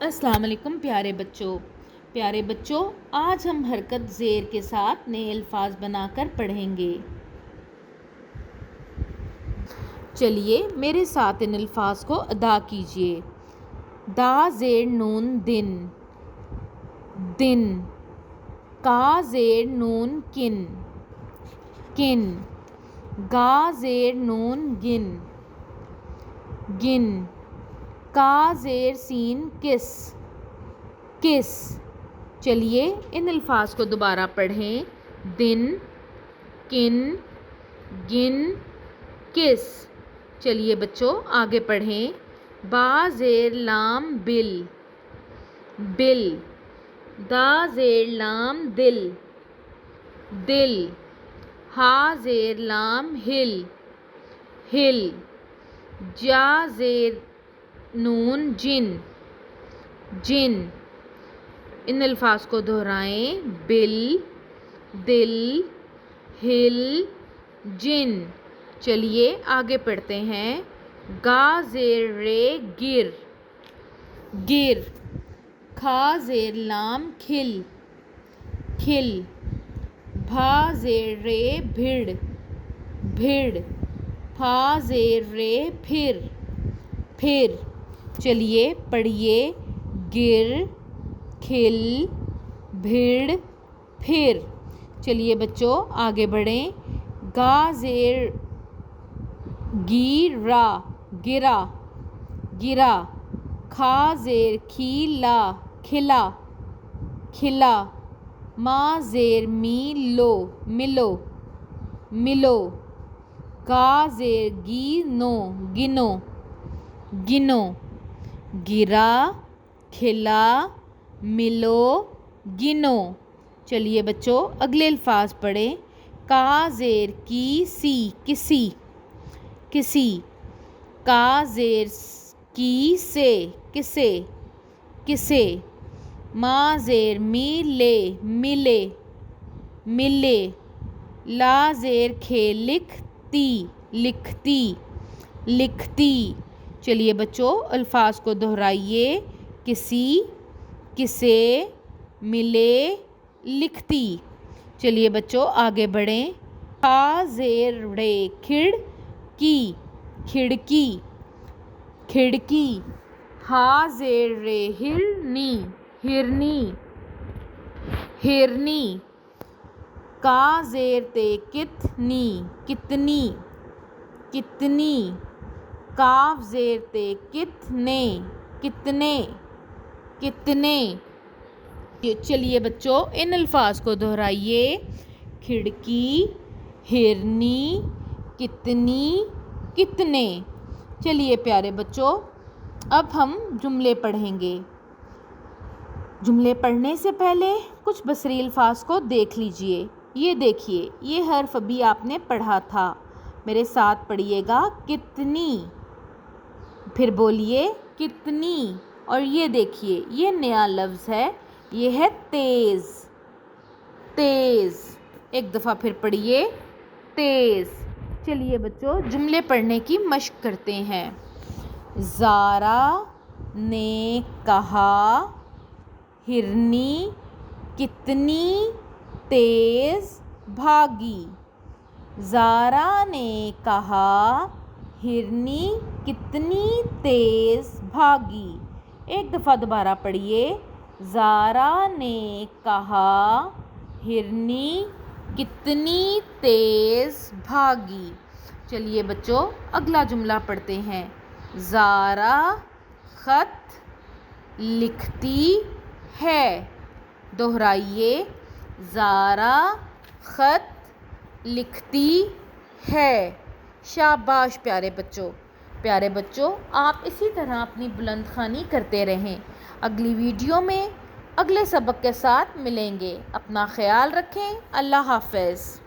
السلام علیکم پیارے بچوں آج ہم حرکت زیر کے ساتھ نئے الفاظ بنا کر پڑھیں گے۔ چلیے میرے ساتھ ان الفاظ کو ادا کیجیے۔ دا زیر نون دن، دن۔ کا زیر نون کن، کن۔ گا زیر نون گن، گن۔ کا زیر سین کس، کس۔ چلیے ان الفاظ کو دوبارہ پڑھیں۔ دن، کن، گن، کس۔ چلیے بچوں آگے پڑھیں۔ با زیر لام بل، بل۔ دا زیر لام دل، دل۔ ہا زیر لام ہل، ہل۔ جا زیر نون جن، جن۔ ان الفاظ کو دہرائیں۔ بل، دل، ہل، جن۔ چلیے آگے پڑھتے ہیں۔ گا زیر رے گر، گر۔ کھا زیر لام کھل، کھل۔ بھا زیر رے بھڑ، بھڑ۔ پھا زیر رے پھر، پھر۔ چلیے پڑھیے۔ گر، کھل، بھڑ، پھر۔ چلیے بچوں آگے بڑھیں۔ گا زیر گی را، گرا، گرا۔ کھا زیر کھی لا، کھلا، کھلا۔ ما زیر می لو، ملو، ملو۔ گا زیر گی نو، گنو، گنو۔ گرا، کھلا، ملو، گنو۔ چلیے بچوں اگلے الفاظ پڑھیں۔ کا زیر کی سی، کسی، کسی۔ کا زیر کی سے، کسے، کسے۔ ما زیر می لے، ملے، ملے۔ لا زیر کھے لکھتی، لکھتی، لکھتی۔ چلیے بچوں الفاظ کو دہرائیے۔ کسی، کسے، ملے، لکھتی۔ چلیے بچوں آگے بڑھیں۔ کھا زیر ڑے کھڑ کی، کھڑکی، کھڑکی۔ ہا زیر رے ہرنی، ہرنی، ہرنی۔ کا زیر تے کتنی، کتنی، کتنی۔ کاف زیر تے کتنے، کتنے، کتنے۔ چلیے بچوں ان الفاظ کو دہرائیے۔ کھڑکی، ہرنی، کتنی، کتنے۔ چلیے پیارے بچوں اب ہم جملے پڑھیں گے۔ جملے پڑھنے سے پہلے کچھ بصری الفاظ کو دیکھ لیجئے۔ یہ دیکھیے یہ حرف ابھی آپ نے پڑھا تھا، میرے ساتھ پڑھیے گا۔ کتنی، پھر بولیے کتنی۔ اور یہ دیکھیے یہ نیا لفظ ہے، یہ ہے تیز، تیز۔ ایک دفعہ پھر پڑھیے تیز۔ چلیے بچوں جملے پڑھنے کی مشق کرتے ہیں۔ زارا نے کہا ہرنی کتنی تیز بھاگی، زارا نے کہا ہرنی کتنی تیز بھاگی۔ ایک دفعہ دوبارہ پڑھیے۔ زارا نے کہا ہرنی کتنی تیز بھاگی۔ چلیے بچوں اگلا جملہ پڑھتے ہیں۔ زارا خط لکھتی ہے، دہرائیے۔ زارا خط لکھتی ہے۔ شاباش پیارے بچوں آپ اسی طرح اپنی بلند خوانی کرتے رہیں۔ اگلی ویڈیو میں اگلے سبق کے ساتھ ملیں گے۔ اپنا خیال رکھیں۔ اللہ حافظ۔